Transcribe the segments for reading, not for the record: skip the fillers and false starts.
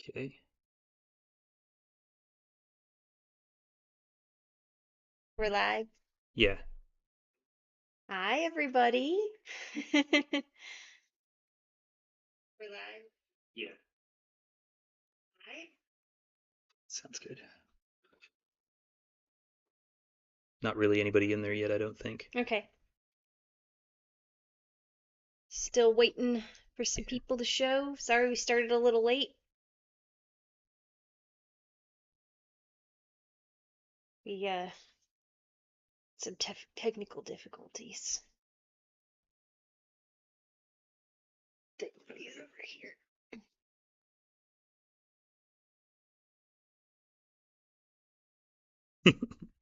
Okay. We're live. Yeah. Hi, everybody. We're live. Yeah. Hi. Sounds good. Not really anybody in there yet, I don't think. Okay. Still waiting for some Yeah. people to show. Sorry we started a little late. We some technical difficulties. These over here.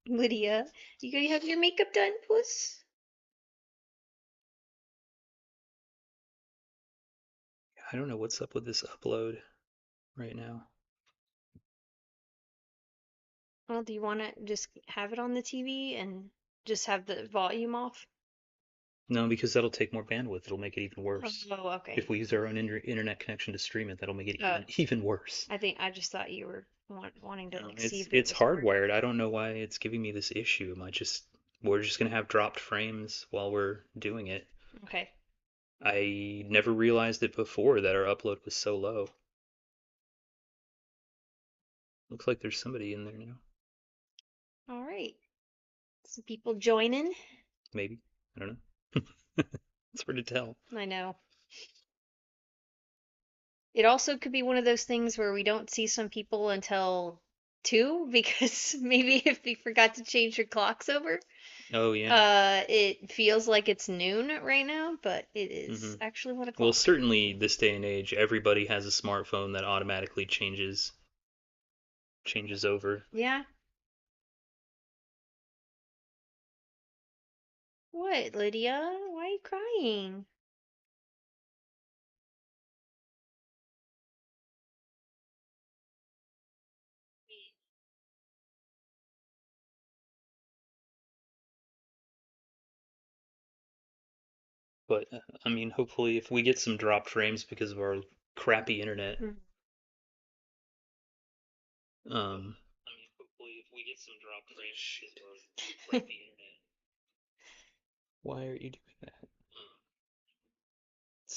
Lydia, you gonna have your makeup done, puss? I don't know what's up with this upload right now. Well, do you want to just have it on the TV and just have the volume off? No, because that'll take more bandwidth. It'll make it even worse. Oh, If okay. we use our own internet connection to stream it, that'll make it Uh, even worse. I just thought you were wanting to No, like see it's if it it's was working. hardwired. I don't know why it's giving me this issue. We're just gonna have dropped frames while we're doing it. Okay. I never realized it before that our upload was so low. Looks like there's somebody in there now. All right. Some people joining. Maybe. I don't know. It's hard to tell. I know. It also could be one of those things where we don't see some people until 2 because maybe if we forgot to change your clocks over, Oh yeah. it feels like it's noon right now, but it Hmm. is actually 1 Well, o'clock. certainly this day and age, everybody has a smartphone that automatically changes over. Yeah. What, Lydia? Why are you crying? But I mean, hopefully, if we get some dropped frames because of our crappy internet, Mm. I mean, hopefully, if we get some dropped frames because of our crappy internet. Why are you doing that?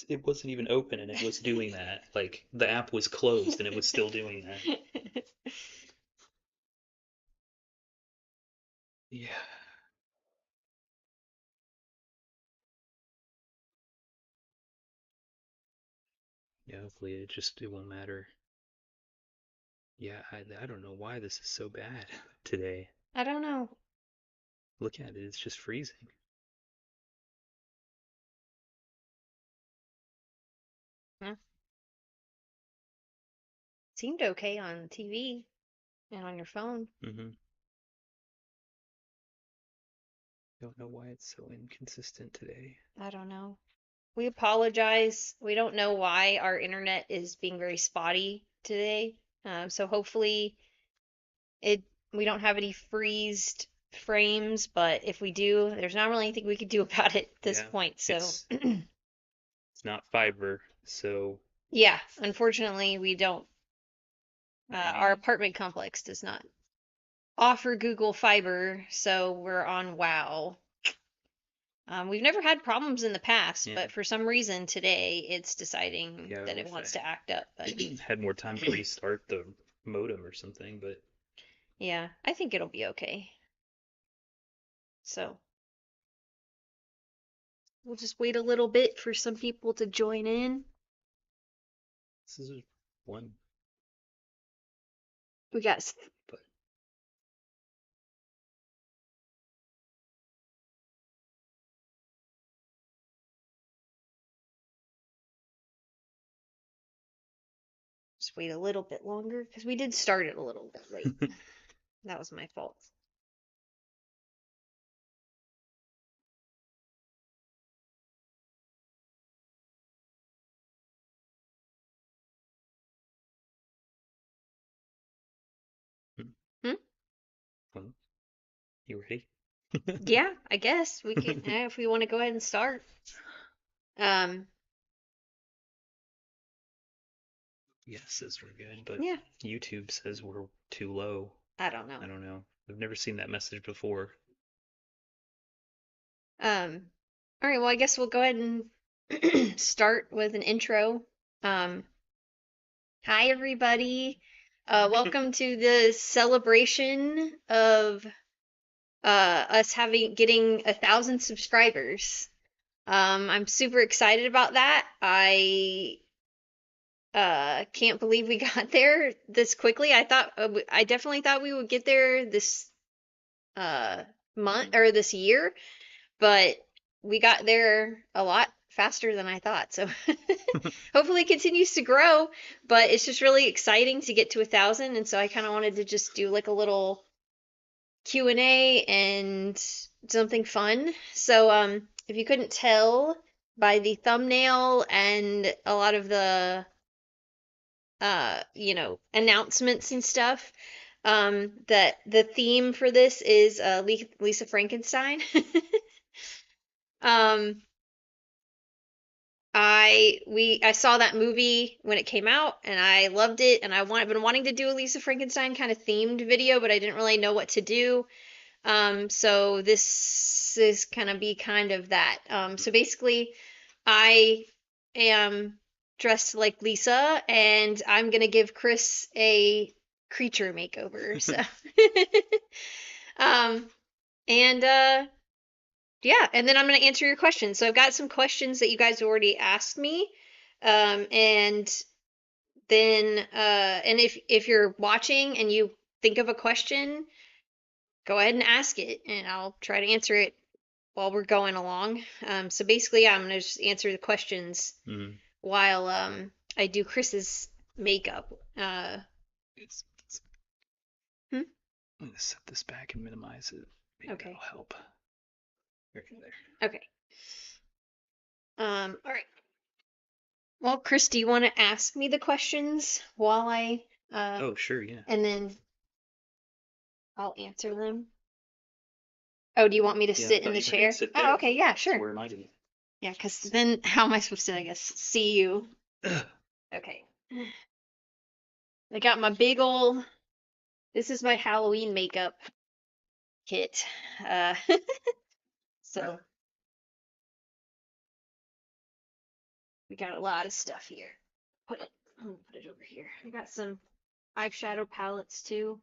It wasn't even open and it was doing that. Like the app was closed and it was still doing that. Yeah. Yeah, hopefully it won't matter. Yeah, I don't know why this is so bad today. I don't know. Look at it, it's just freezing. Huh? Seemed okay on TV and on your phone. Hmm. Don't know why it's so inconsistent today. I don't know. We apologize. We don't know why our internet is being very spotty today. So hopefully it we don't have any freezed frames, but if we do, there's not really anything we could do about it at this Yeah, point. So it's not fiber, so yeah, unfortunately we don't. I Our mean, apartment complex does not offer Google Fiber, so we're on WoW. We've never had problems in the past, yeah, but for some reason today it's deciding yeah. I that it wish wants to act up. But I had more time to restart the modem or something, but yeah, I think it'll be okay. So we'll just wait a little bit for some people to join in. this is one. We got But just wait a little bit longer because we did start it a little bit late. That was my fault. Hmm? well, you ready? Yeah, I guess we can if we want to go ahead and start. Um, Yeah, says we're good, but yeah, YouTube says we're too low. I don't know. I don't know. I've never seen that message before. Um, all right, well, I guess we'll go ahead and start with an intro. Um, Hi everybody. Welcome to the celebration of us having getting 1,000 subscribers. I'm super excited about that. I can't believe we got there this quickly. I definitely thought we would get there this uh month or this year, but we got there a lot faster than I thought. So hopefully it continues to grow, but it's just really exciting to get to 1,000, and so I kind of wanted to just do like a little Q&A and something fun. So if you couldn't tell by the thumbnail and a lot of the announcements and stuff, that the theme for this is Lisa Frankenstein. um I saw that movie when it came out and I loved it, and I've been wanting to do a Lisa Frankenstein kind of themed video, but I didn't really know what to do. So this is gonna be kind of that. So basically I am dressed like Lisa and I'm gonna give Chris a creature makeover. So um and yeah, and then I'm going to answer your questions. So I've got some questions that you guys already asked me. And then and if you're watching and you think of a question, go ahead and ask it and I'll try to answer it while we're going along. So basically, yeah, I'm going to just answer the questions Mm. while I do Chris's makeup. It's, Hmm? I'm gonna set this back and minimize it. Maybe Okay. that'll help. There. Okay. All right. Well, Chris, do you want to ask me the questions while I Oh, sure, yeah. and then I'll answer them? Oh, do you want me to Yeah, I sit in thought the you were gonna chair? sit Oh, there. okay, yeah, So sure. where am I doing? Yeah, because then how am I supposed to, I guess, see you? Okay. I got my big ol' this is my Halloween makeup kit. Uh, so we got a lot of stuff here. I'm gonna put it over here. I got some eyeshadow palettes too.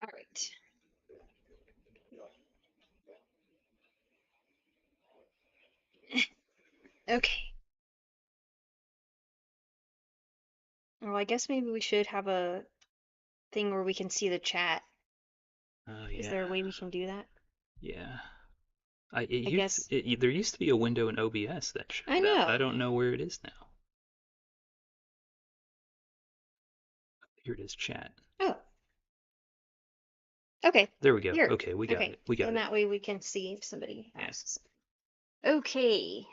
All right. Okay. Well, I guess maybe we should have a thing where we can see the chat. Oh Is yeah, there a way we can do that? yeah. It I used guess. there used to be a window in OBS that I showed that, but I know. don't know where it is now. Here it is, chat. Oh, okay. There we go. Here. Okay, we got Okay. it. We got And it. that way we can see if somebody Yeah, asks. Okay.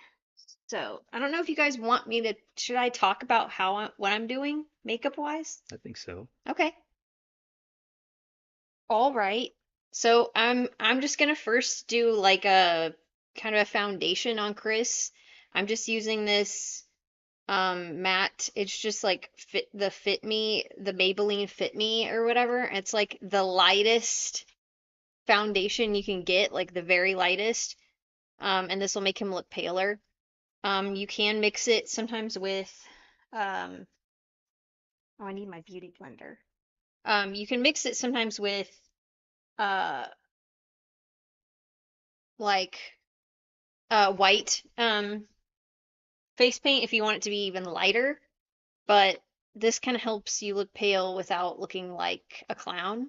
So, I don't know if you guys want me to, should I talk about what I'm doing makeup wise? I think so. Okay. All right. So, I'm just gonna first do like a kind of a foundation on Chris. I'm just using this matte. It's just like Fit Me, the Maybelline Fit Me or whatever. It's like the lightest foundation you can get, like the very lightest. And this will make him look paler. You can mix it sometimes with, um, oh, I need my beauty blender. You can mix it sometimes with, uh, like, white, face paint if you want it to be even lighter, but this kind of helps you look pale without looking like a clown.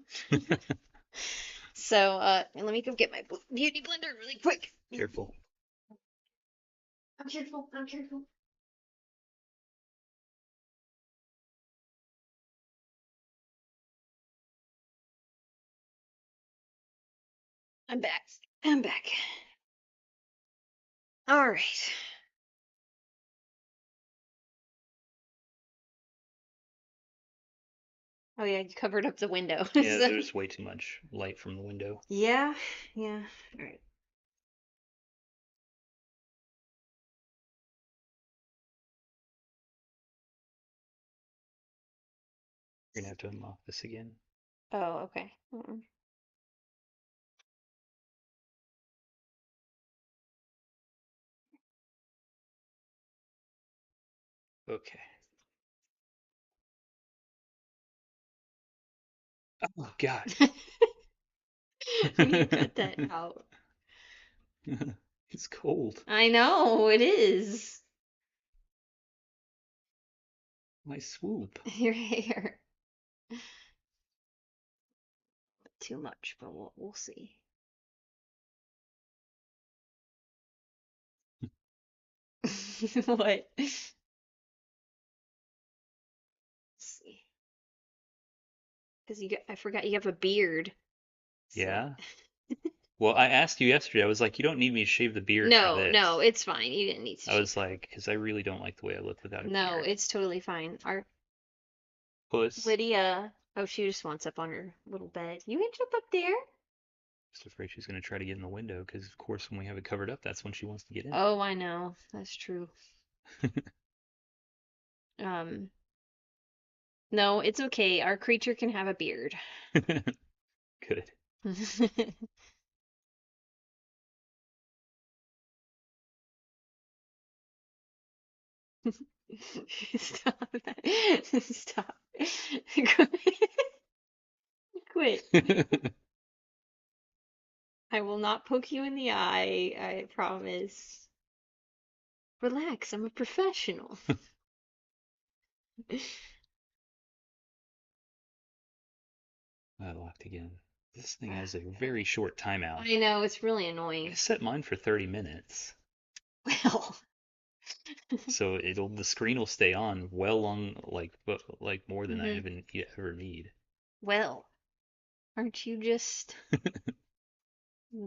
So, let me go get my beauty blender really quick. Careful. I'm careful. I'm careful. I'm back. I'm back. All right. Oh yeah, you covered up the window. Yeah, So- there's way too much light from the window. yeah, yeah. All right. You're gonna have to unlock this again. Oh, okay. Okay. Oh God. We need to cut that out. It's cold. I know it is. My swoop. Your hair. Too much, but we'll see. What? Let's see. Because I forgot you have a beard. So Yeah. Well, I asked you yesterday. I was like, you don't need me to shave the beard for no, no, this. it's fine. You didn't need to I shave. was like, because I really don't like the way I look without a No, beard. it's totally fine. Our Puss. Lydia, oh, she just wants up on her little bed. You can jump up there. Just afraid she's gonna try to get in the window, because of course when we have it covered up, that's when she wants to get in. Oh, I know. That's true. Um, no, it's okay. Our creature can have a beard. Good. Stop that. Stop. Quit. I will not poke you in the eye. I promise. Relax, I'm a professional. I locked again. This thing has a very short timeout. I know, it's really I annoying. set mine for 30 minutes. Well, So the screen will stay on well long like more than I hmm even ever need. well, aren't you just,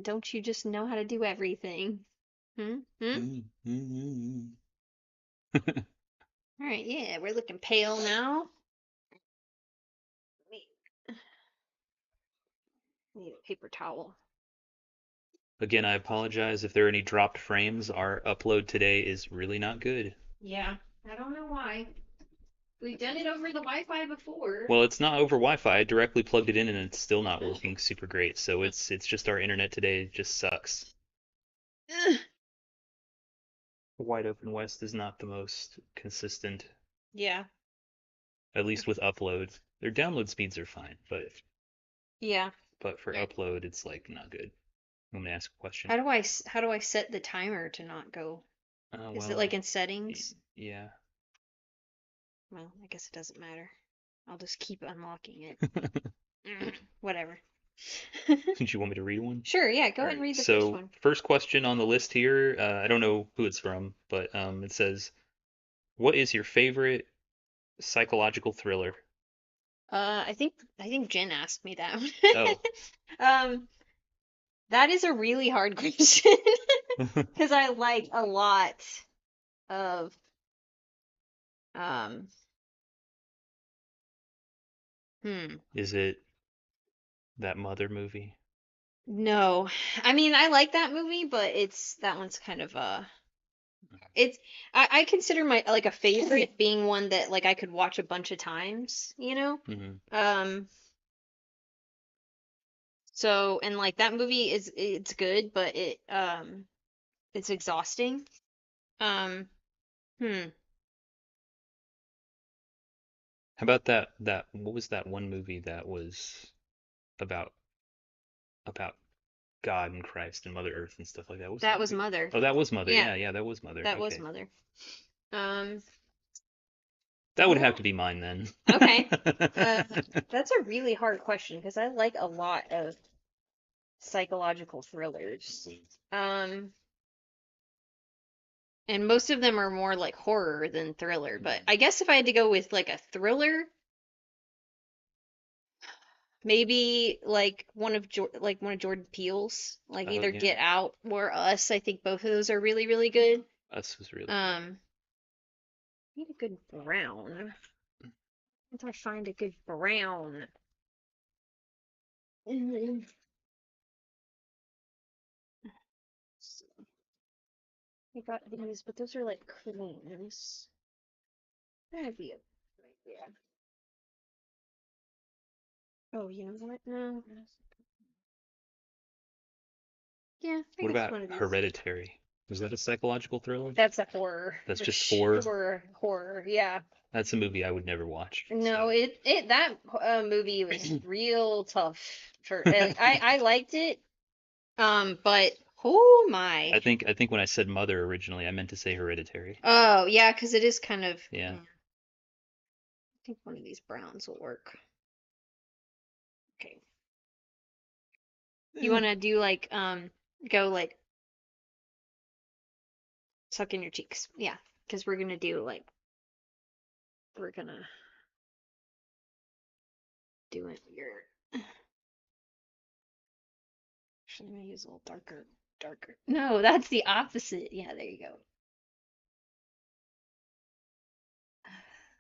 don't you just know how to do everything? Hmm? Hmm? All right, yeah, we're looking pale now. Need, need a paper towel. Again, I apologize if there are any dropped frames. Our upload today is really not good. Yeah, I don't know why. We've done it over the Wi-Fi before. Well, it's not over Wi-Fi. I directly plugged it in and it's still not working super great. So it's just our internet today just sucks. Wide Open West is not the most consistent, Yeah, at least with upload. Their download speeds are fine, yeah. but for Right. upload, it's like not good. I'm gonna ask a question. How do I set the timer to not go? Oh Is it well, like in settings? yeah. Well, I guess it doesn't matter. I'll just keep unlocking it. Whatever. Did you want me to read one? Sure, yeah, go All ahead and right. read the first So one. first question on the list here. I don't know who it's from, but it says, "What is your favorite psychological thriller?" I think Jen asked me that one. Oh. Um, that is a really hard question because I like a lot of um hmm. Is it that Mother movie? No. I mean, I like that movie, but it's that one's kind of it's I consider my like a favorite being one that like I could watch a bunch of times, you know? Hmm. Um so and like that movie is it's good, but it's exhausting. Um hmm. How about that what was that one movie that was about about God and Christ and Mother Earth and stuff like that? What was That that was movie? Mother. Oh, that was Mother. Yeah, Yeah, yeah, that was Mother. that was Okay. Mother. Um That would have well, to be mine then. okay. Uh that's a really hard question because I like a lot of psychological thrillers. Um and most of them are more like horror than thriller, but I guess if I had to go with like a thriller, maybe like one of Jordan Peele's, like Oh either yeah. Get Out or Us. I think both of those are really, really good. Us was really good. Um, need a good brown. Once I find a good brown. And so I got these, but those are like creams. That'd be a good idea. Oh, you know what? No. Yeah, I What guess about one of these. Hereditary? Was that a psychological thriller? That's a horror. That's For just horror. sure. Horror. Yeah. That's a movie I would never watch. No, So it that movie was real tough for I liked it. But oh my. I think when I said Mother originally, I meant to say Hereditary. Oh, yeah, 'cause it is kind of Yeah. I think one of these browns will work. Okay. You Eh. want to do like go like suck in your cheeks. Yeah, 'cause we're gonna do like we're gonna do it weird. Actually, I'm gonna use a little darker. No, that's the opposite. Yeah, there you go.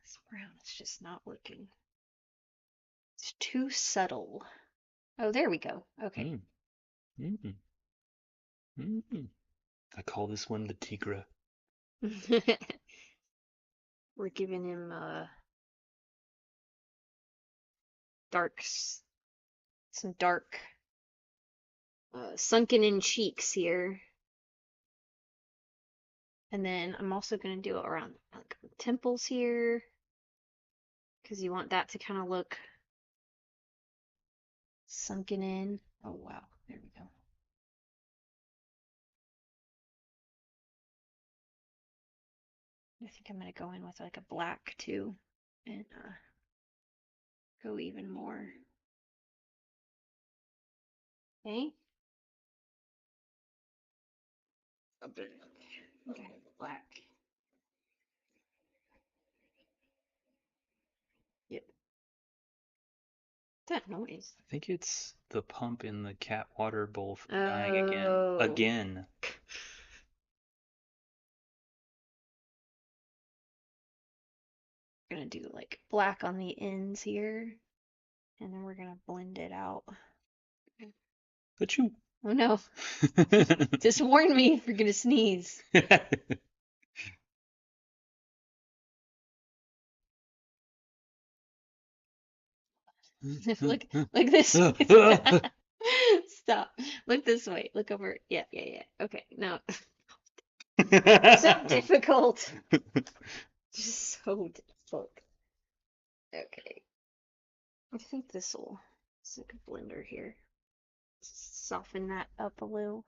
This brown is just not working. It's too subtle. Oh, there we go. Okay. Mm, mm, mm. I call this one the Tigra. We're giving him darks, some dark, sunken in cheeks here. And then I'm also gonna do it around like temples here, because you want that to kind of look sunken in. Oh wow, there we go. I think I'm gonna go in with like a black too, and go even more. Okay. Okay, black. Yep. That noise. I think it's the pump in the cat water bowl from dying again. Oh. Again. Gonna do like black on the ends here, and then we're gonna blend it out. But you. Oh no, just warn me if you're gonna sneeze. Look this way. Stop. Look this way. Look over. Yeah, yeah, yeah. Okay, no. So difficult. Just so difficult. Okay. I think this'll. It's like a blender here. Soften that up a little.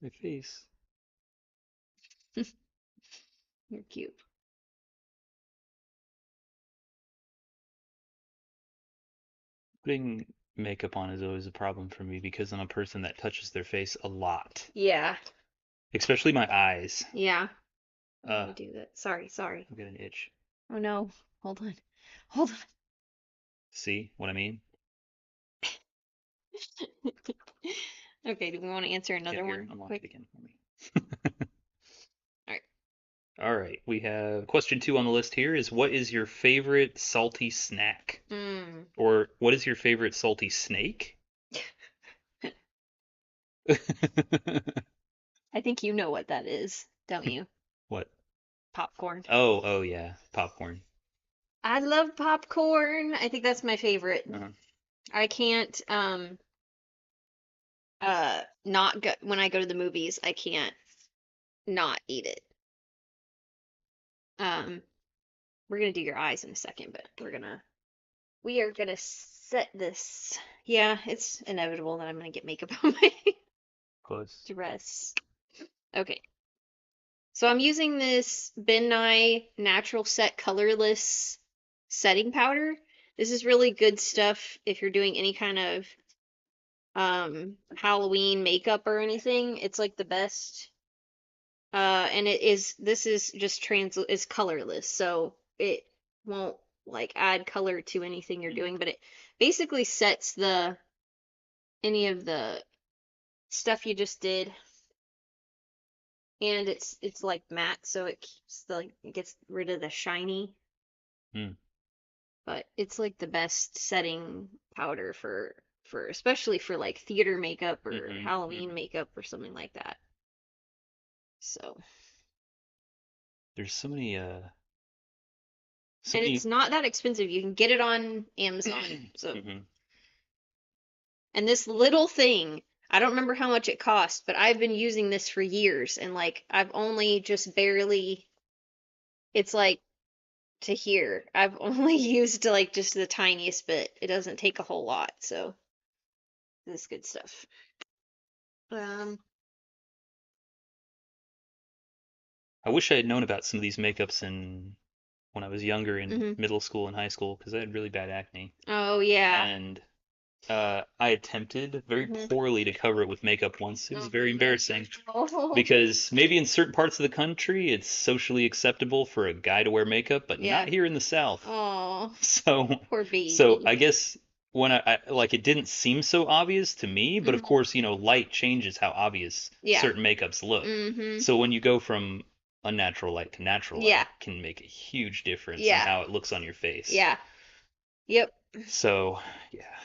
My face. You're cute. Putting makeup on is always a problem for me because I'm a person that touches their face a lot, Yeah, especially my eyes. yeah. Let Uh, me do that. Sorry, sorry. I've got an itch. Oh no. Hold on. Hold See what I mean? on. Okay, do we want to answer Yeah, another here, one unlock it quick? again for me. All right. All right, we have question 2 on the list here is what is your favorite salty snack? Mm. Or what is your favorite salty snake? I think you know what that is, don't you? What? Popcorn. Oh yeah, popcorn. I love popcorn. I think that's my favorite. Uh-huh. I can't not go when I go to the movies, I can't not eat it. Um we're gonna do your eyes in a second, but we are gonna set this. Yeah, it's inevitable that I'm gonna get makeup on my Close. dress. Okay. So I'm using this Ben Nye Natural Set Colorless setting powder. This is really good stuff if you're doing any kind of Halloween makeup or anything. It's like the best. And this is just is colorless, so it won't like add color to anything you're doing, but it basically sets the any of the stuff you just did, and it's like matte, so it keeps the like it gets rid of the shiny. Mm. but it's like the best setting powder for especially for like theater makeup or Mm-hmm. Halloween Mm-hmm. makeup or something like that. So, There's so many so and many it's not that expensive. You can get it on Amazon. So, hmm and this little thing, I don't remember how much it cost, but I've been using this for years and like I've only just barely, it's like to here. I've only used like just the tiniest bit. It doesn't take a whole lot, so this is good stuff. Um, I wish I had known about some of these makeups in when I was younger in mhm. middle school and high school because I had really bad acne. Oh yeah. And I attempted very Mhm. poorly to cover it with makeup once. It was very embarrassing Oh, because maybe in certain parts of the country it's socially acceptable for a guy to wear makeup, but not yeah. here in the South. Oh, So, poor so baby. I guess when like it didn't seem so obvious to me, but of Mhm. course, light changes how obvious Yeah. certain makeups look. Mhm. So when you go from unnatural light to natural Yeah. light can make a huge difference in Yeah. how it looks on your face. Yeah. Yep. So, yeah.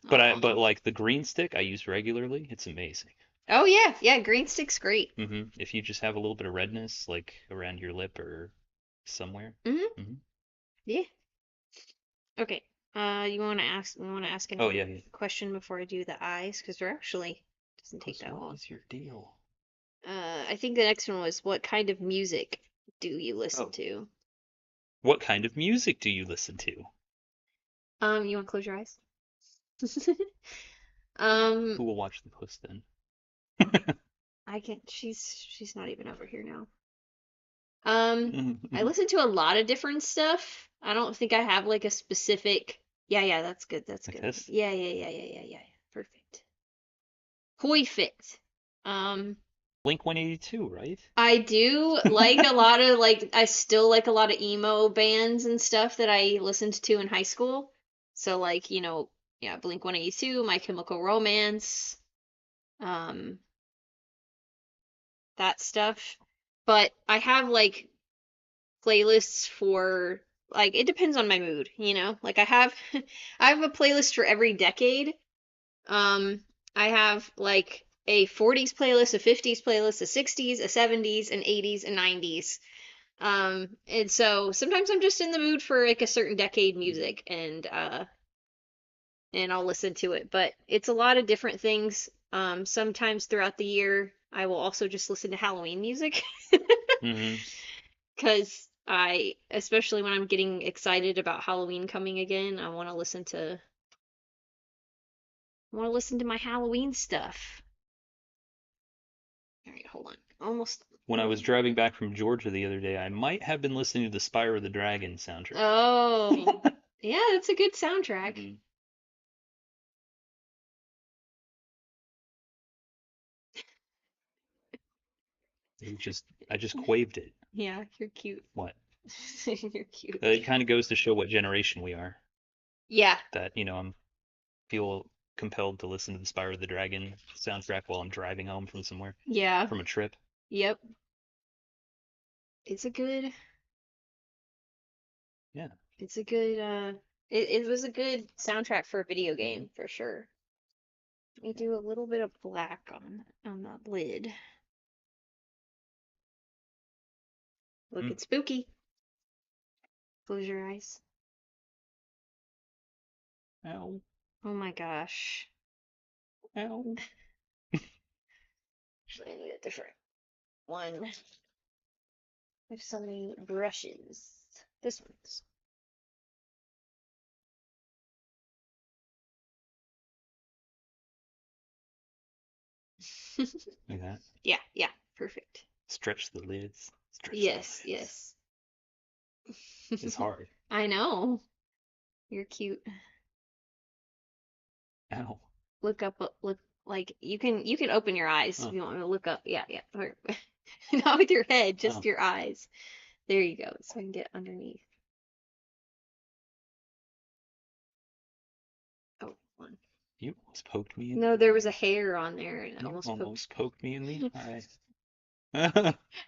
But Oh. like the green stick I use regularly, it's amazing. Oh yeah. Yeah, green stick's great. If you just have a little bit of redness like around your lip or somewhere. Mhm. hmm Yeah. Okay. You want to ask Oh another yeah, yeah. question before I do the eyes? Because they're actually doesn't take Plus, that what long. is your deal? I think the next one was what kind of music do you listen Oh, to? what kind of music do you listen to? You want to close your eyes? Um, Who will watch the post then? I can. She's not even over here now. I I listen to a lot of different stuff. I don't think I have like a specific. Yeah, yeah, that's good. That's Like good. this? Yeah, yeah, yeah, yeah, yeah, yeah. Perfect. Perfect. Um, Blink 182, right? I do like a lot of like I still like a lot of emo bands and stuff that I listened to in high school. So like, yeah, Blink 182, My Chemical Romance, um, that stuff. But I have like playlists for like it depends on my mood. Like I have I have a playlist for every decade. Um, I have like a 40s playlist, a 50s playlist, a 60s, a 70s, an 80s, and 90s. And so sometimes I'm just in the mood for like a certain decade music and I'll listen to it. But it's a lot of different things. Sometimes throughout the year I will also just listen to Halloween music Mm-hmm. because especially when I'm getting excited about Halloween coming again, I want to listen to my Halloween stuff. All right, hold on. Almost. When I was driving back from Georgia the other day, I might have been listening to the Spyro the Dragon soundtrack. Oh, yeah, that's a good soundtrack. hmm I just quaved it. Yeah, you're cute. What? You're cute. It kind of goes to show what generation we are. Yeah, That, I'm feel compelled to listen to the Spyro the Dragon soundtrack while I'm driving home from somewhere, yeah, from a trip. yep. It's a good, Yeah. it's a good, it was a good soundtrack for a video hmm game for sure. Let me do a little bit of black on the lid. Look, Mm. it's spooky. Close your eyes. Ow, Oh my gosh. ow. Actually, I need a different one. There's so many brushes. This one's. Like that. Yeah, yeah, perfect. Stretch the lids. Stretch the Yes, lids. yes. It's hard. I know. You're cute. Ow. Look up, look like you can open your eyes if Oh, you want me to look up. Yeah, yeah. Not with your head, just oh. your eyes. There you go. So I can get underneath. Oh, one. You almost poked me in No, the there was a eye. hair on there and it You almost poked. almost poked me in the eye.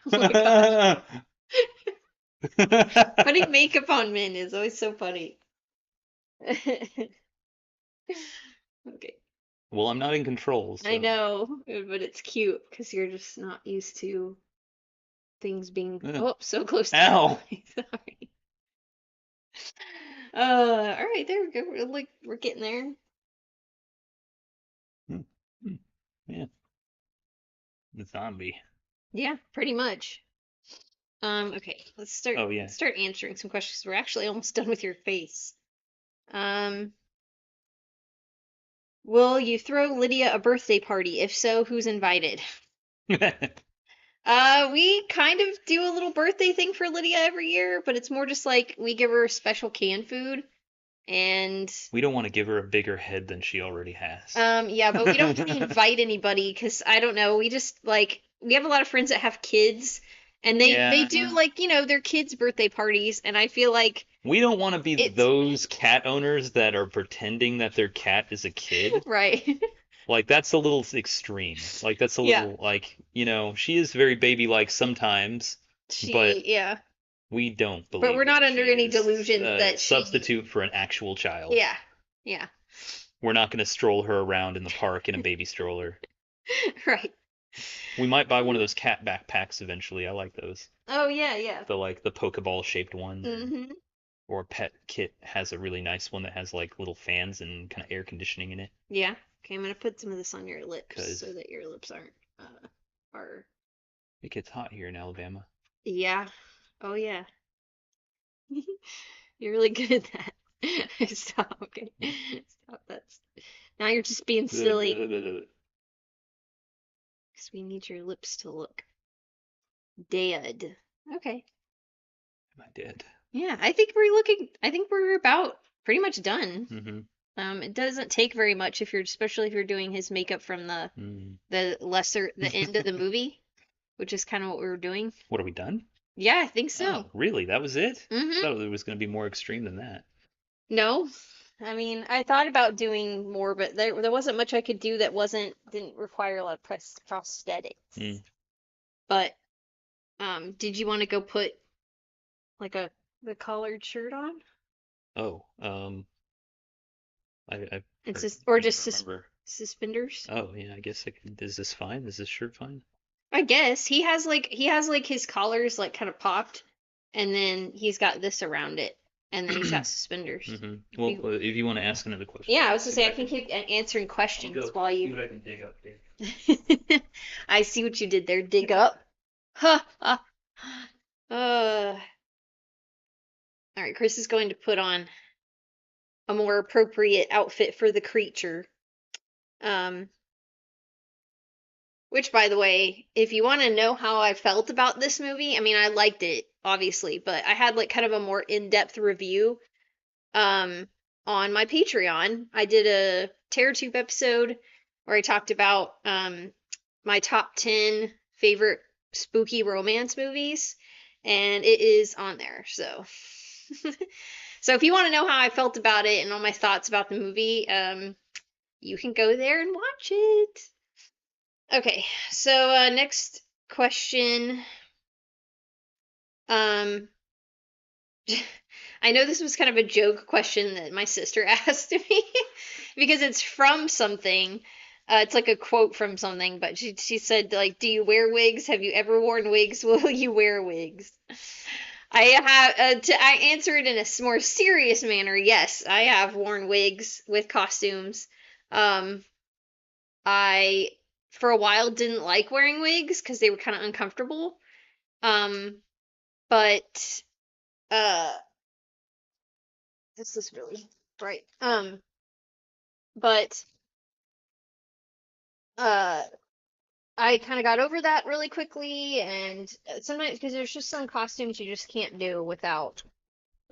Oh my gosh. Putting makeup on men is always so funny. Okay. Well, I'm not in control, I so. know, but it's cute because you're just not used to things being Ugh. oh so close to your Ow! eye. Sorry. All right, there we go. We're getting there. Hmm. Hmm. Yeah, the zombie. Yeah, pretty much. Okay, Oh yeah. let's start answering some questions. We're actually almost done with your face. Um, will you throw Lydia a birthday party? If so, who's invited? We kind of do a little birthday thing for Lydia every year, but it's more just like we give her special canned food and We don't want to give her a bigger head than she already has. yeah, but we don't really invite anybody because I don't know, we just like we have a lot of friends that have kids and they do Yeah. like, their kids' birthday parties and I feel like We don't want to be it's those cat owners that are pretending that their cat is a kid. right. Like that's a little extreme. Like that's a Yeah. little like, she is very baby-like sometimes, but Yeah. we don't But we're believe not that under she any is delusions a that she substitute for an actual child. yeah. Yeah. We're not going to stroll her around in the park in a baby stroller. Right. We might buy one of those cat backpacks eventually. I like those. Oh yeah, yeah. The Pokeball shaped one. Mm-hmm. Or Pet Kit has a really nice one that has like little fans and kind of air conditioning in it. Yeah. Okay, I'm gonna put some of this on your lips so Because that your lips aren't are it gets hot here in Alabama. yeah. Oh yeah. You're really good at that. Stop, okay. Stop that. Now you're just being silly. Am Because we need your lips to look dead. Okay. I dead? Yeah, I think we're about pretty much done. Mm-hmm. It doesn't take very much especially if you're doing his makeup from Mm. the end of the movie, which is kind of what we were doing. What, are we done? Yeah, I think so. Oh, really? That was it? I Mm-hmm. thought it was going to be more extreme than that. No, I mean, I thought about doing more, but there wasn't much I could do that didn't require a lot of prosthetics. Mm. But did you want to go put like the collared shirt on? Oh, I It's or just or can't just even remember. suspenders? Oh, yeah, I guess I could. Is this fine? Is this shirt fine? I guess he has like his collars like kind of popped, and then he's got this around it, and then he's got suspenders. Mm-hmm. If Well, you, if you want to ask another question, yeah, I I'll was gonna see say what I I can can. keep answering I'll questions go while see you. what I can dig up here. I see what you did there. Dig up. Ha. Ha. Uh. All right, Chris is going to put on a more appropriate outfit for the creature. Um, which, by the way, if you want to know how I felt about this movie, I mean, I liked it, obviously, but I had like kind of a more in-depth review um, on my Patreon. I did a TerraTube episode where I talked about my top 10 favorite spooky romance movies, and it is on there. So, so if you want to know how I felt about it and all my thoughts about the movie, you can go there and watch it. Okay, so next question. Um, I know this was kind of a joke question that my sister asked me because it's from something. It's like a quote from something, but she said like, "Do you wear wigs? Have you ever worn wigs? Will you wear wigs?" I have I answer it in a more serious manner. Yes, I have worn wigs with costumes. Um, I for a while didn't like wearing wigs because they were kind of uncomfortable. Um, but uh, this is really bright. But uh, I kind of got over that really quickly, and sometimes because there's just some costumes you just can't do without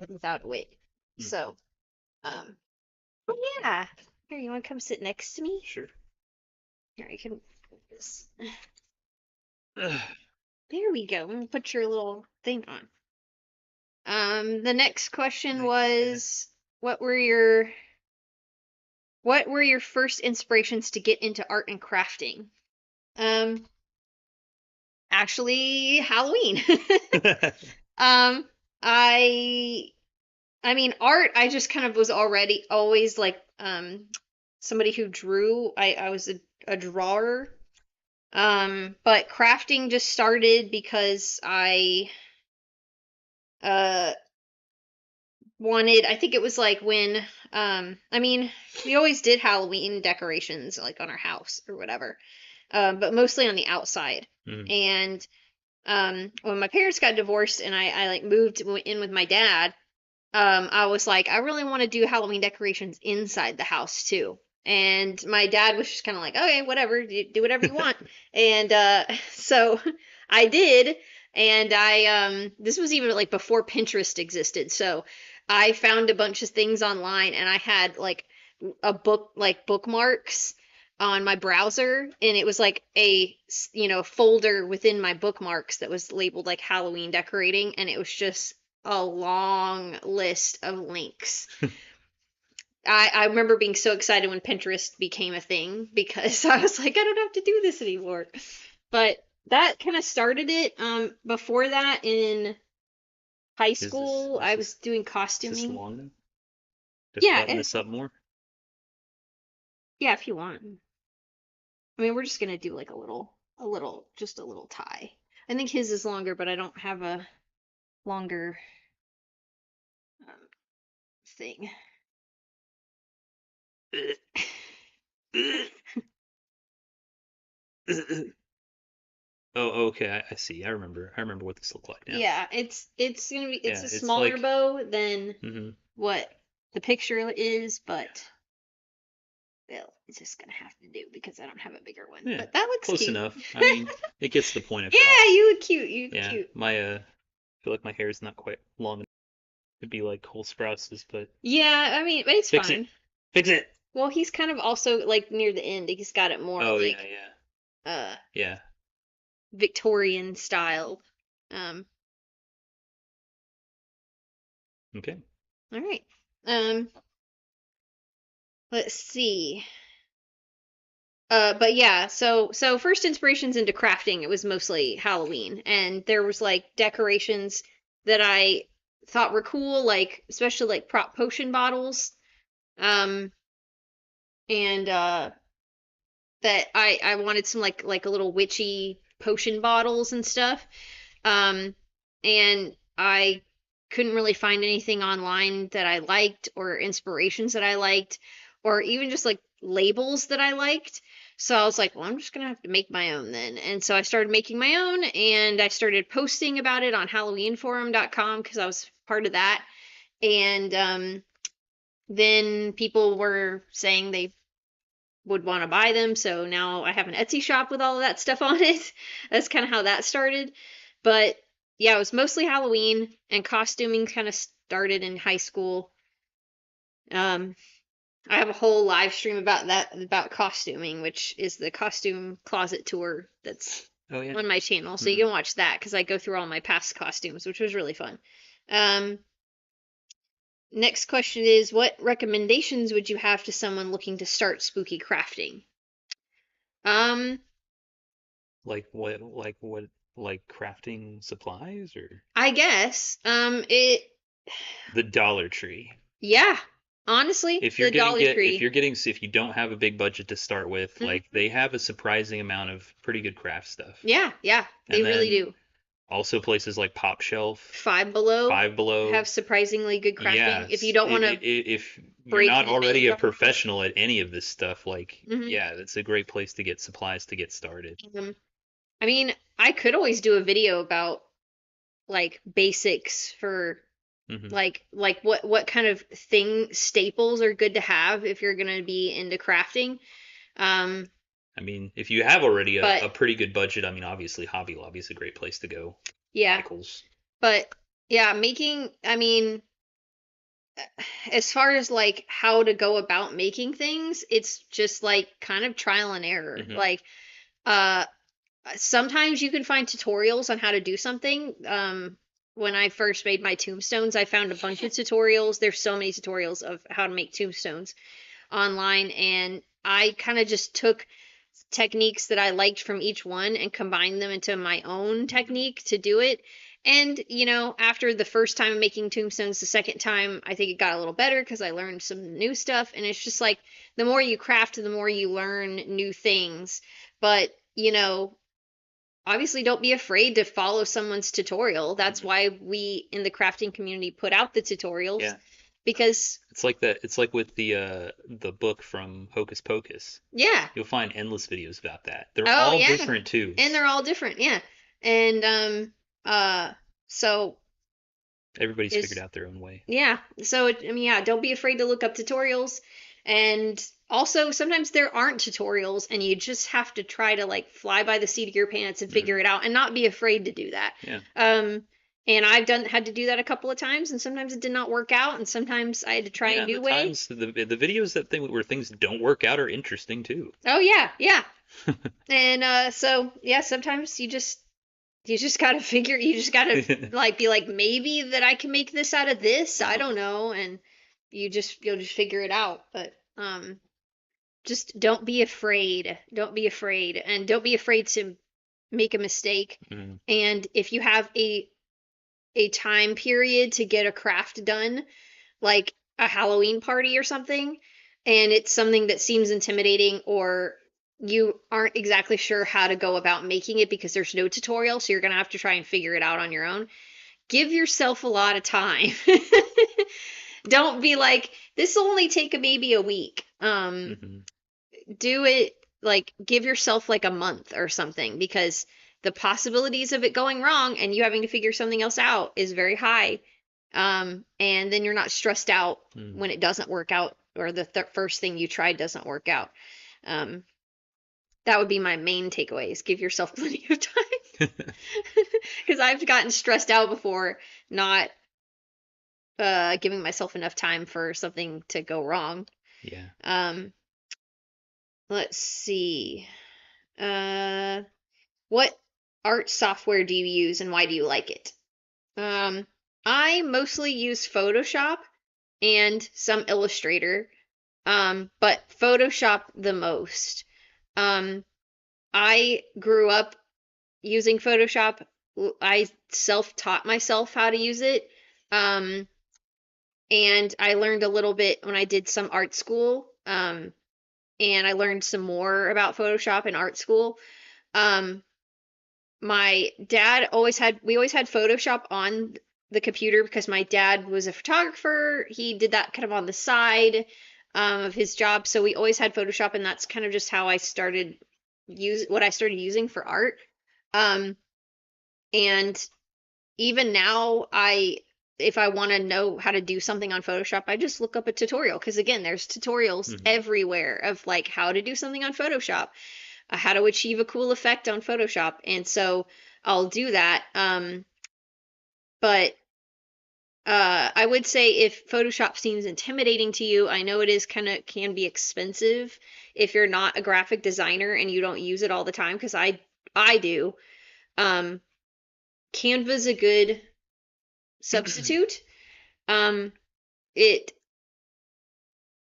a wig. Hmm. So, um, but yeah. Here, you want to come sit next to me? Sure. Here, I can put this. Ugh. There we go. I'm gonna put your little thing on. The next question Thank you. Yeah. was, what were your what were your first inspirations to get into art and crafting? Um, actually, Halloween. Um, I I mean art I just kind of was already always like somebody who drew. I was a drawer. But crafting just started because uh wanted, I think it was like when I mean we always did Halloween decorations like on our house or whatever. But mostly on the outside. Mm. And when my parents got divorced and I like moved in with my dad, I was like, I really want to do Halloween decorations inside the house too. And my dad was just kind of like, okay, whatever, do whatever you want. And so I did. And this was even like before Pinterest existed. So I found a bunch of things online and I had like like bookmarks on my browser, and it was like a folder within my bookmarks that was labeled like Halloween decorating, and it was just a long list of links. I remember being so excited when Pinterest became a thing because I was like, I don't have to do this anymore. But that kind of started it. Before that, in high Is this school, is I was this doing is this costuming. long enough to Yeah, flatten this up more? yeah, if you want. I mean, we're just gonna do like just a little tie. I think his is longer, but I don't have a longer um, thing. Oh, okay. I see. I remember what this looked like now. Yeah, it's Yeah, a it's smaller like, bow than hmm what the picture is, but well, it's just gonna have to do because I don't have a bigger one. yeah, But that looks close cute. enough. I mean, it gets the point Yeah, across. you look cute. You look Yeah, cute. I feel like my hair is not quite long enough to be like Cole Sprouse's, but Yeah, I mean, it's fix it, fine. fix it. Well, he's kind of also like near the end. He's got it more Oh yeah, like yeah, uh yeah. Victorian style. Um, Okay. all right. Um, let's see. But yeah, so first inspirations into crafting, it was mostly Halloween, and there was like decorations that I thought were cool, like especially like prop potion bottles, um, and that I wanted some like a little witchy potion bottles and stuff. Um, and I couldn't really find anything online that I liked or inspirations that I liked or even just like labels that I liked. So I was like, well, I'm just gonna have to make my own then. And so I started making my own and I started posting about it on HalloweenForum.com because I was part of that. And then people were saying they would want to buy them. So now I have an Etsy shop with all of that stuff on it. That's kind of how that started. But yeah, it was mostly Halloween and costuming kind of started in high school. Um, I have a whole live stream about that, about costuming, which is the costume closet tour that's Oh yeah. on my channel. So you Hmm. can watch that because I go through all my past costumes, which was really fun. Um, Next question is, what recommendations would you have to someone looking to start spooky crafting? Um, Like what? Like what? Like crafting supplies or I guess. It, the Dollar Tree? yeah, honestly, the Dollar If Tree. you're getting if you don't have a big budget to start with, like Hmm. they have a surprising amount of pretty good craft stuff. Yeah, yeah, they And really then do. also places like Pop Shelf, Five Below Five Below. have surprisingly good crafting. If you Yes, don't want to if you're break not the bank already a on it. professional at any of this stuff, like Hmm. yeah, that's a great place to get supplies to get started. I mean, I could always do a video about like basics for Hmm. like what kind of thing staples are good to have if you're gonna be into crafting. Um, I mean, if you have already but a pretty good budget, I mean, obviously Hobby Lobby is a great place to go. yeah, Michaels. but yeah, making, I mean, as far as like how to go about making things, it's just like kind of trial and error. Hmm. Like, uh, sometimes you can find tutorials on how to do something. When I first made my tombstones, I found a bunch of tutorials. There's so many tutorials of how to make tombstones online, and I kind of just took techniques that I liked from each one and combined them into my own technique to do it. And, after the first time making tombstones, the second time, I think it got a little better because I learned some new stuff. And it's just like the more you craft, the more you learn new things. But, obviously don't be afraid to follow someone's tutorial. That's Hmm. why we in the crafting community put out the tutorials Yeah. because, It's like that. It's like with the book from Hocus Pocus. yeah. You'll find endless videos about that. They're Oh, all yeah. different too. And they're all different. Yeah. And, uh, so Everybody's figured is out their own way. Yeah. So, I mean, yeah, don't be afraid to look up tutorials. And also, sometimes there aren't tutorials, and you just have to try to like fly by the seat of your pants and Hmm. figure it out and not be afraid to do that. Yeah. Um, and I've had to do that a couple of times, and sometimes it did not work out, and sometimes I had to try a Yeah, and the new way. times the videos where things don't work out are interesting too. Oh, yeah, yeah. And so yeah, sometimes you just gotta you just gotta like be like, maybe that I can make this out of this. I don't know. And you'll just figure it out. But just don't be afraid. Don't be afraid. And don't be afraid to make a mistake. Mm. And if you have a time period to get a craft done, like a Halloween party or something, and it's something that seems intimidating or you aren't exactly sure how to go about making it because there's no tutorial, so you're going to have to try and figure it out on your own. Give yourself a lot of time. Don't be like, this will only take maybe a week. Hmm. Do it like give yourself like a month or something because the possibilities of it going wrong and you having to figure something else out is very high. And then you're not stressed out Mm. when it doesn't work out or the first thing you tried doesn't work out. Um, that would be my main takeaway is give yourself plenty of time because I've gotten stressed out before not giving myself enough time for something to go wrong. Yeah. Um, let's see. Uh, what art software do you use and why do you like it? Um, I mostly use Photoshop and some Illustrator, but Photoshop the most. Um, I grew up using Photoshop. I self-taught myself how to use it. Um, and I learned a little bit when I did some art school. And I learned some more about Photoshop in art school. Um, my dad we always had Photoshop on the computer because my dad was a photographer. He did that kind of on the side of his job, so we always had Photoshop, and that's kind of just how I started what I started using for art. Um, and even now, if I want to know how to do something on Photoshop, I just look up a tutorial because again, there's tutorials Hmm. everywhere of like how to do something on Photoshop, how to achieve a cool effect on Photoshop. And so I'll do that. But I would say if Photoshop seems intimidating to you, I know it is can be expensive if you're not a graphic designer and you don't use it all the time, because I do. Um, Canva's a good substitute. Um, it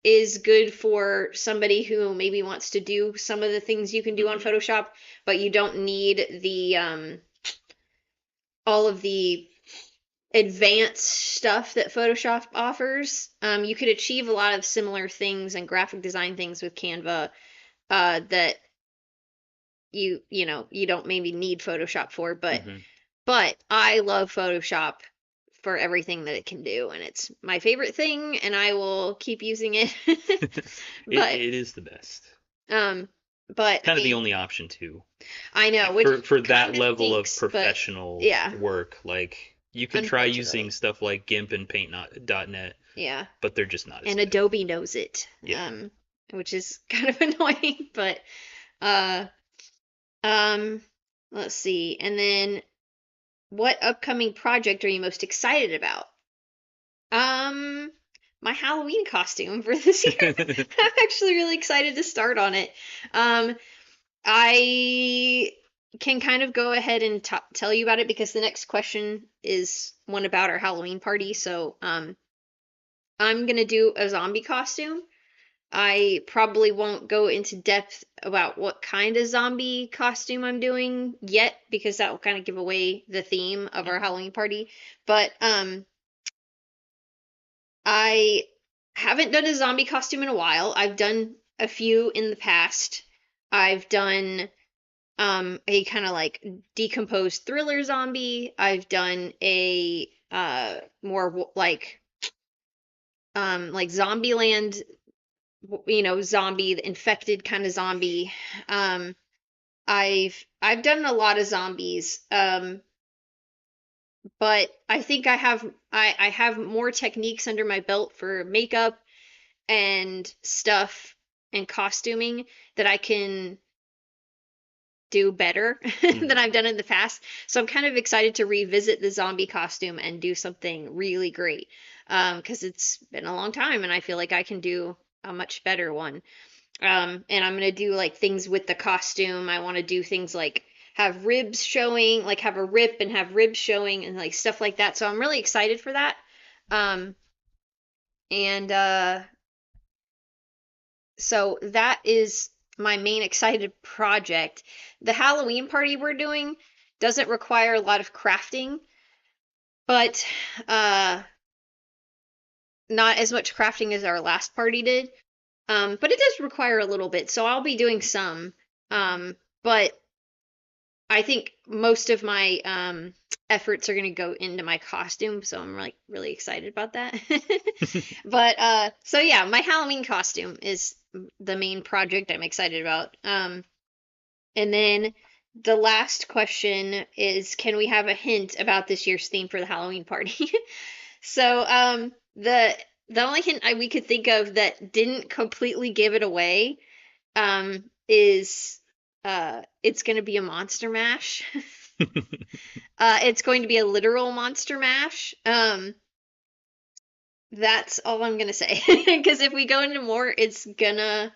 is good for somebody who maybe wants to do some of the things you can do on Hmm. Photoshop, but you don't need the all of the advanced stuff that Photoshop offers. You could achieve a lot of similar things and graphic design things with Canva that you don't maybe need Photoshop for, Hmm. but I love Photoshop for everything that it can do, and it's my favorite thing, and I will keep using it. But It is the best. um, but I Kind of the mean, only option too. I know, which For that kind of level of stinks, but professional yeah, work, like you could try using unfortunately, stuff like GIMP and Paint.net, yeah. but they're just not as And good. Adobe knows it, Yeah. which is kind of annoying. But uh, um, let's see. And then, what upcoming project are you most excited about? Um, my Halloween costume for this year. I'm actually really excited to start on it. Um, I can kind of go ahead and tell you about it because the next question is one about our Halloween party. So, I'm gonna do a zombie costume. I probably won't go into depth about what kind of zombie costume I'm doing yet because that will kind of give away the theme of our Mhm. Halloween party. But I haven't done a zombie costume in a while. I've done a few in the past. I've done a kind of like decomposed thriller zombie. I've done a more like Zombieland, zombie, the infected kind of zombie. Um, I've done a lot of zombies. But I think I have more techniques under my belt for makeup and stuff and costuming that I can do better than Mhm. I've done in the past. So I'm kind of excited to revisit the zombie costume and do something really great. Because it's been a long time and I feel like I can do a much better one. And I'm gonna do like things with the costume. I want to do things like have ribs showing, like have a rip and have ribs showing and like stuff like that. So I'm really excited for that. Um, and So that is my main excited project. The Halloween party we're doing doesn't require a lot of crafting, but uh, not as much crafting as our last party did. But it does require a little bit, so I'll be doing some. But I think most of my efforts are going to go into my costume, so I'm like really excited about that. But so yeah, my Halloween costume is the main project I'm excited about. And then the last question is, can we have a hint about this year's theme for the Halloween party? So, the only hint we could think of that didn't completely give it away, is it's going to be a monster mash. It's going to be a literal monster mash. That's all I'm gonna say. Because if we go into more, it's gonna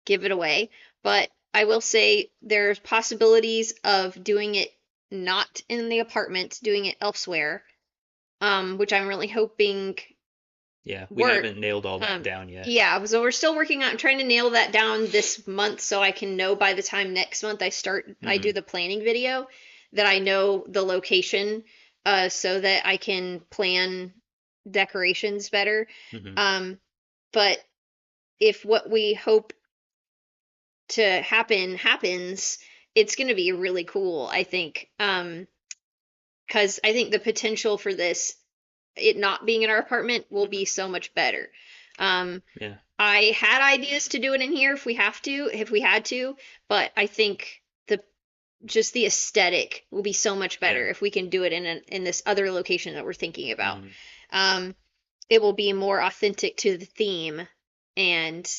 give it away. But I will say there's possibilities of doing it not in the apartment, doing it elsewhere, which I'm really hoping Yeah, we work. haven't nailed all that Um, down yet. yeah, so we're still working on trying to nail that down this month so I can know by the time next month I do Hmm. the planning video that I know the location, so that I can plan decorations better. Hmm. Um, but if what we hope to happen happens, it's going to be really cool, I think. Because I think the potential for this, it not being in our apartment, will be so much better. Um, Yeah, I had ideas to do it in here if we had to, but I think just the aesthetic will be so much yeah. better if we can do it in this other location that we're thinking about. Hmm. Um, it will be more authentic to the theme and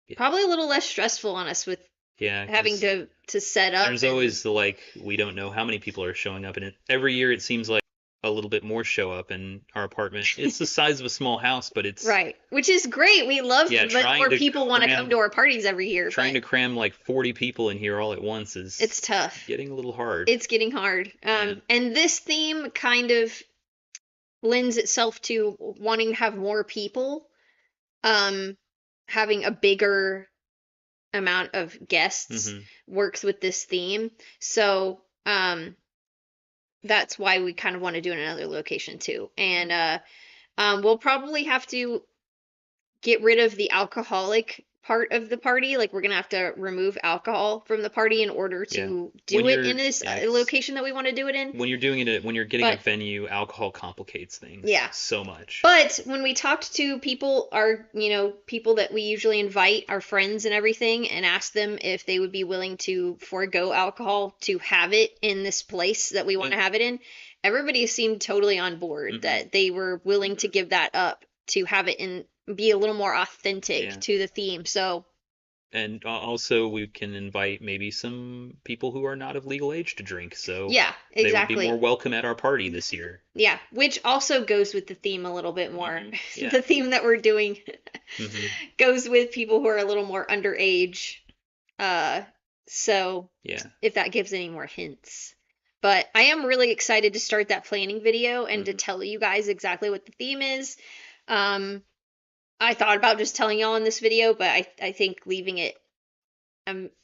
Yeah, probably a little less stressful on us with yeah, having because to set up there's and always the like we don't know how many people are showing up, and every year it seems like a little bit more show up in our apartment. It's the size of a small house, but it's right, which is great. We love yeah, that more people want to come to our parties every year, trying but to cram like 40 people in here all at once it's is tough. getting a little hard. It's getting hard. Yeah. And this theme kind of lends itself to wanting to have more people, um, having a bigger amount of guests Hmm. works with this theme. So, that's why we kind of want to do it in another location too. And we'll probably have to get rid of the alcoholic part of the party. Like we're gonna have to remove alcohol from the party in order Yeah. to When do it in you're this yeah, 'cause location that we want to do it in. when you're doing it when you're getting a But venue, alcohol complicates things yeah, so much. but when we talked to people, people that we usually invite, our friends and everything, and asked them if they would be willing to forego alcohol to have it in this place that we want Yeah. to have it in, everybody seemed totally on board Hmm. that they were willing to give that up to have it in be a little more authentic Yeah. to the theme. So, And also we can invite maybe some people who are not of legal age to drink, so yeah, they would be more exactly. welcome at our party this year. Yeah, which also goes with the theme a little bit more. Yeah. The theme that we're doing Hmm. goes with people who are a little more underage. Uh, so Yeah. if that gives any more hints. But I am really excited to start that planning video and to Hmm. tell you guys exactly what the theme is. Um, I thought about just telling y'all in this video, but I think leaving it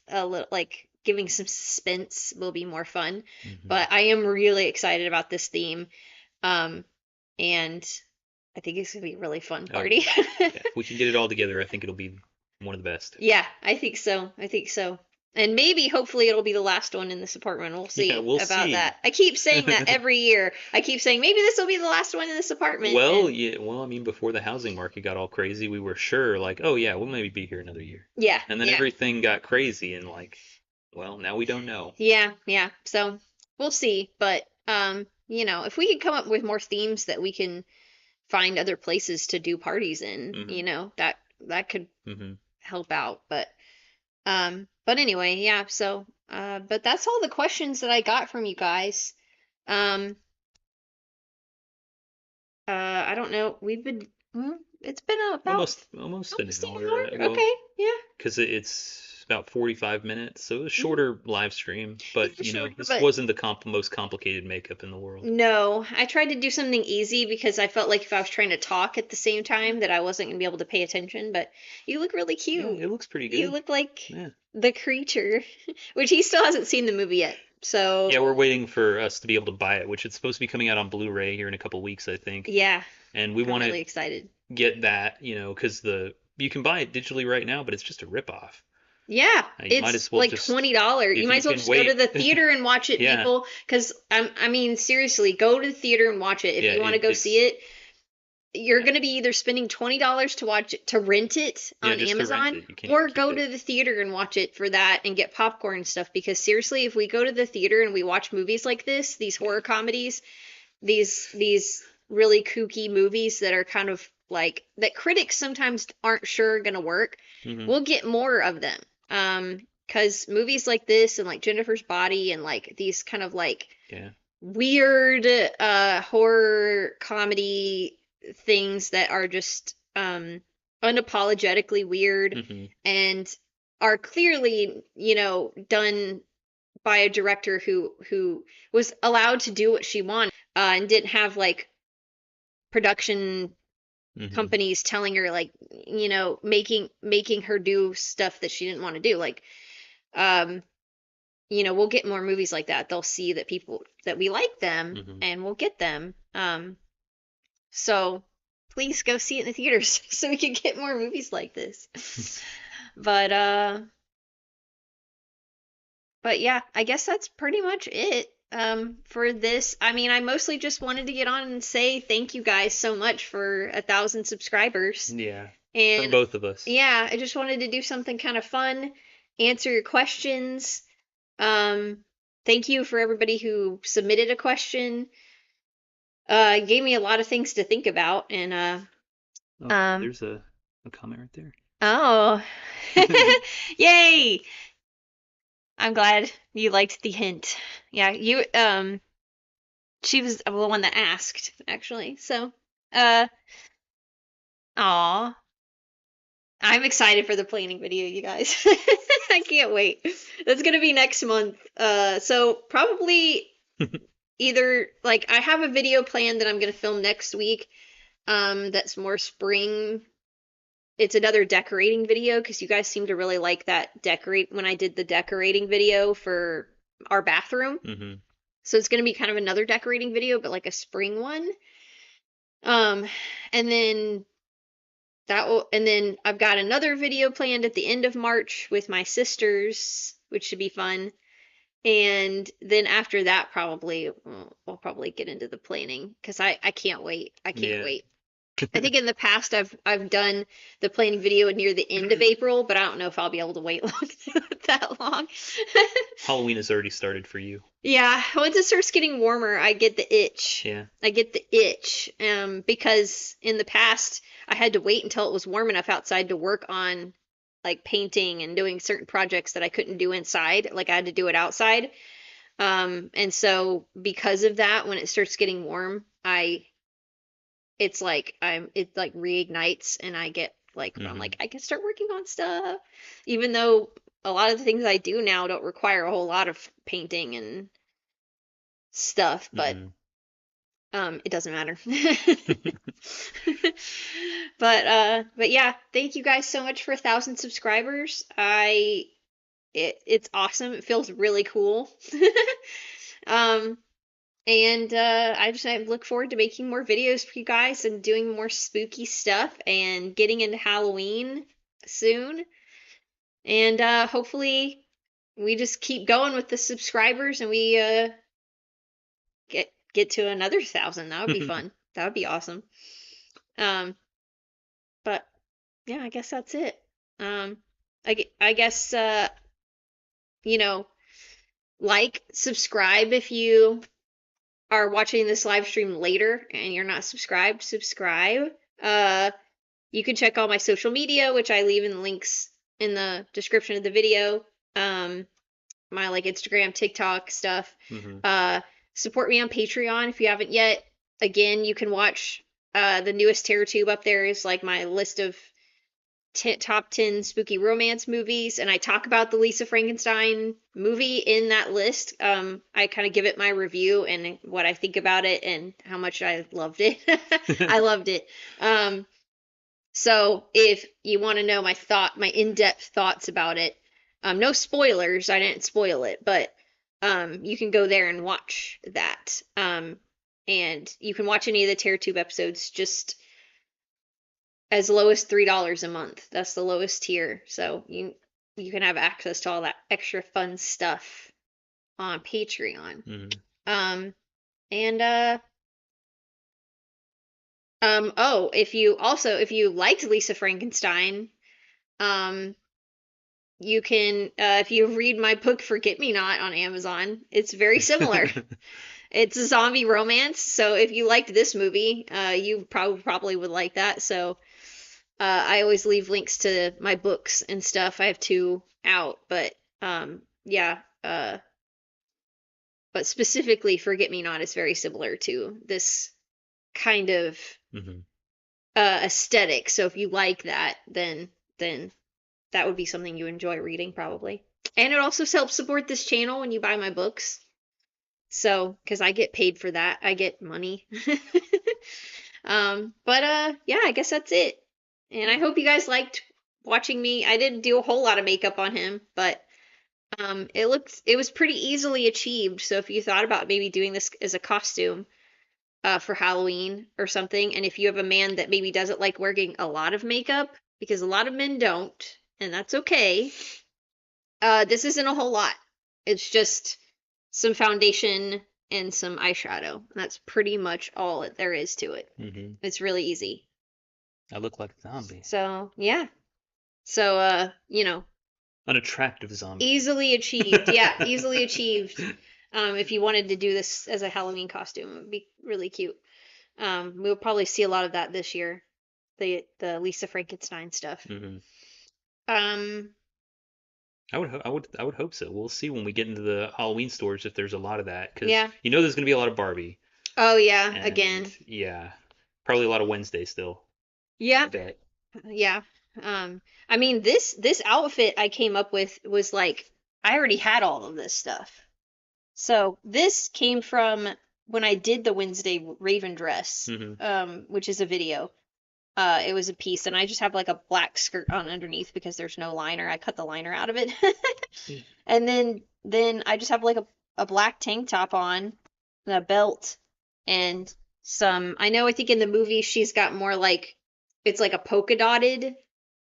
a little like giving some suspense will be more fun. Hmm. But I am really excited about this theme. Um, and I think it's gonna be a really fun Oh party. yeah, yeah. If we can get it all together, I think it'll be one of the best. Yeah, I think so. I think so. And maybe, hopefully, it'll be the last one in this apartment. We'll Yeah, see we'll about see. that. I keep saying that every year. I keep saying maybe this will be the last one in this apartment. Well, And yeah, well, I mean, before the housing market got all crazy, we were sure, like, oh yeah, we'll maybe be here another year. yeah, And then yeah, everything got crazy, and like, well, now we don't know. yeah, yeah. So we'll see. But if we could come up with more themes that we can find other places to do parties in, Hmm. that could Hmm. help out. But anyway, yeah. So but that's all the questions that I got from you guys. Um, I don't know. It's been about Almost an almost an hour. hour. Well, Okay, yeah, because it's about 45 minutes, so it was a hmm, shorter live stream. But yeah, sure. this But wasn't the most complicated makeup in the world. no, I tried to do something easy because I felt like if I was trying to talk at the same time that I wasn't gonna be able to pay attention. But you look really Yeah, cute. it looks pretty You good. look like Yeah. the creature, which he still hasn't seen the movie yet. Yeah, So we're waiting for us to be able to buy it, which it's supposed to be coming out on Blu-ray here in a couple weeks, I think. yeah, And we I'm want to really excited. get that, because the you can buy it digitally right now, but it's just a rip-off. Yeah, You might it's as well like just $20. You if might you as well can just go to wait. the theater and watch it, Yeah, people. Because I mean, seriously, go to the theater and watch it if yeah, you want to go see it's it. You're going to be either spending $20 to watch it, to rent it yeah, on just to rent Amazon, it. You can't even or keep go it. to the theater and watch it for that and get popcorn and stuff. Because seriously, if we go to the theater and we watch movies like this, these Yeah. horror comedies, these really kooky movies that are kind of like that critics sometimes aren't sure gonna work, Hmm. we'll get more of them. Because movies like this and like Jennifer's Body and like these kind of like Yeah. weird horror comedy things that are just unapologetically weird Hmm. and are clearly, done by a director who was allowed to do what she wanted and didn't have like production Hmm. companies telling her like making her do stuff that she didn't want to do like um we'll get more movies like that. They'll see that people that we like them Hmm. and we'll get them. So please go see it in the theaters so we can get more movies like this. But But yeah, I guess that's pretty much it for this. I mean, I mostly just wanted to get on and say thank you guys so much for 1,000 subscribers. Yeah. From And both of us. yeah, I just wanted to do something kind of fun, answer your questions. Um, Thank you for everybody who submitted a question. It gave me a lot of things to think about, and Oh, um, there's a comment right there. oh, yay! I'm glad you liked the hint. Yeah, she was the one that asked, actually. So, uh, aw. I'm excited for the planning video, you guys. I can't wait. That's gonna be next month. So probably either like I have a video planned that I'm gonna film next week. That's more spring. It's another decorating video because you guys seem to really like that decorate when I did the decorating video for our bathroom. Hmm. So it's gonna be kind of another decorating video, but like a spring one. Um, and then and then I've got another video planned at the end of March with my sisters, which should be fun. And then after that, probably we'll probably get into the planning because I can't wait. I can't Yeah. wait. I think in the past I've done the planning video near the end of April, but I don't know if I'll be able to wait that long. Halloween has already started for you. Yeah, once it starts getting warmer, I get the itch. Yeah. I get the itch. Because in the past I had to wait until it was warm enough outside to work on like painting and doing certain projects that I couldn't do inside. Like I had to do it outside. And so because of that, when it starts getting warm, it like reignites and I get like I'm Hmm. like I can start working on stuff, even though a lot of the things I do now don't require a whole lot of painting and stuff, but Hmm. It doesn't matter. But yeah, thank you guys so much for 1,000 subscribers. It's awesome. It feels really cool. Um, I look forward to making more videos for you guys and doing more spooky stuff and getting into Halloween soon. And hopefully we just keep going with the subscribers and we get to another 1,000. That would be fun. That would be awesome. Um, but yeah, I guess that's it. Um, I guess you know, like, subscribe if you are watching this live stream later and you're not subscribed, subscribe. Uh, you can check all my social media, which I leave in the links in the description of the video. My like Instagram, TikTok stuff. Hmm. Uh, Support me on Patreon if you haven't yet. Again, you can watch the newest TerraTube up there is like my list of top 10 spooky romance movies, and I talk about the Lisa Frankenstein movie in that list. I kind of give it my review and what I think about it and how much I loved it. I loved it. Um, so if you want to know my in-depth thoughts about it, no spoilers, I didn't spoil it, but you can go there and watch that. And you can watch any of the TerraTube episodes just as low as $3 a month. That's the lowest tier. So you can have access to all that extra fun stuff on Patreon. Hmm. Um and oh, if you liked Lisa Frankenstein, um you can if you read my book Forget Me Not on Amazon, it's very similar. It's a zombie romance, so if you liked this movie, you probably would like that. So I always leave links to my books and stuff. I have two out, but yeah. But specifically, Forget Me Not is very similar to this kind of Hmm. aesthetic. So if you like that, then that would be something you enjoy reading probably. And it also helps support this channel when you buy my books. So, because I get paid for that, I get money. But yeah, I guess that's it. And I hope you guys liked watching me. I didn't do a whole lot of makeup on him, but it was pretty easily achieved. So if you thought about maybe doing this as a costume for Halloween or something, and if you have a man that maybe doesn't like wearing a lot of makeup, because a lot of men don't, and that's okay. This isn't a whole lot. It's just some foundation and some eyeshadow. That's pretty much all there is to it. Hmm. It's really easy. I look like a zombie. So, yeah. So, Unattractive zombie. easily achieved. Yeah, easily achieved. If you wanted to do this as a Halloween costume, it would be really cute. We'll probably see a lot of that this year. The Lisa Frankenstein stuff. Hmm. Um, I would hope so. We'll see when we get into the Halloween stores if there's a lot of that, because yeah. you know there's gonna be a lot of Barbie, Oh yeah, and again. yeah, probably a lot of Wednesday still. I Yeah, bet. yeah. I mean this outfit I came up with was like I already had all of this stuff. So this came from when I did the Wednesday Raven dress, Hmm. which is a video. It was a piece, and I just have like a black skirt on underneath because there's no liner. I cut the liner out of it. And then I just have like a black tank top on, and a belt, and some I think in the movie she's got more like it's like a polka dotted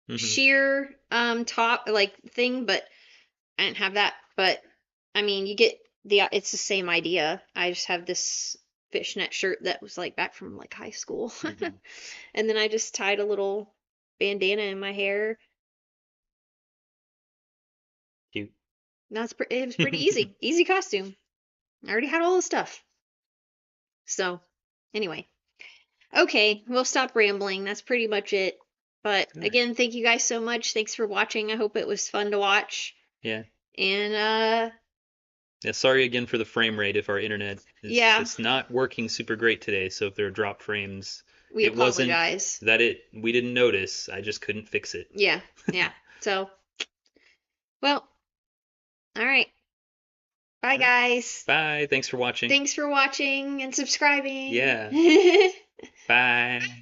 Hmm. sheer top like thing, but I didn't have that. But I mean, you get it's the same idea. I just have this fishnet shirt that was like back from like high school. Hmm. And then I just tied a little bandana in my hair. Cute. It was pretty easy. Easy costume. I already had all the stuff. So, anyway. Okay, we'll stop rambling. That's pretty much it. But All right. again, thank you guys so much. Thanks for watching. I hope it was fun to watch. Yeah. And Yeah. Sorry again for the frame rate if our internet is yeah, it's not working super great today. So if there are drop frames, we it wasn't apologize. that we didn't notice. I just couldn't fix it. Yeah, yeah. So, well, all right. Bye, All right. guys. Bye. Thanks for watching. Thanks for watching and subscribing. Yeah. Bye.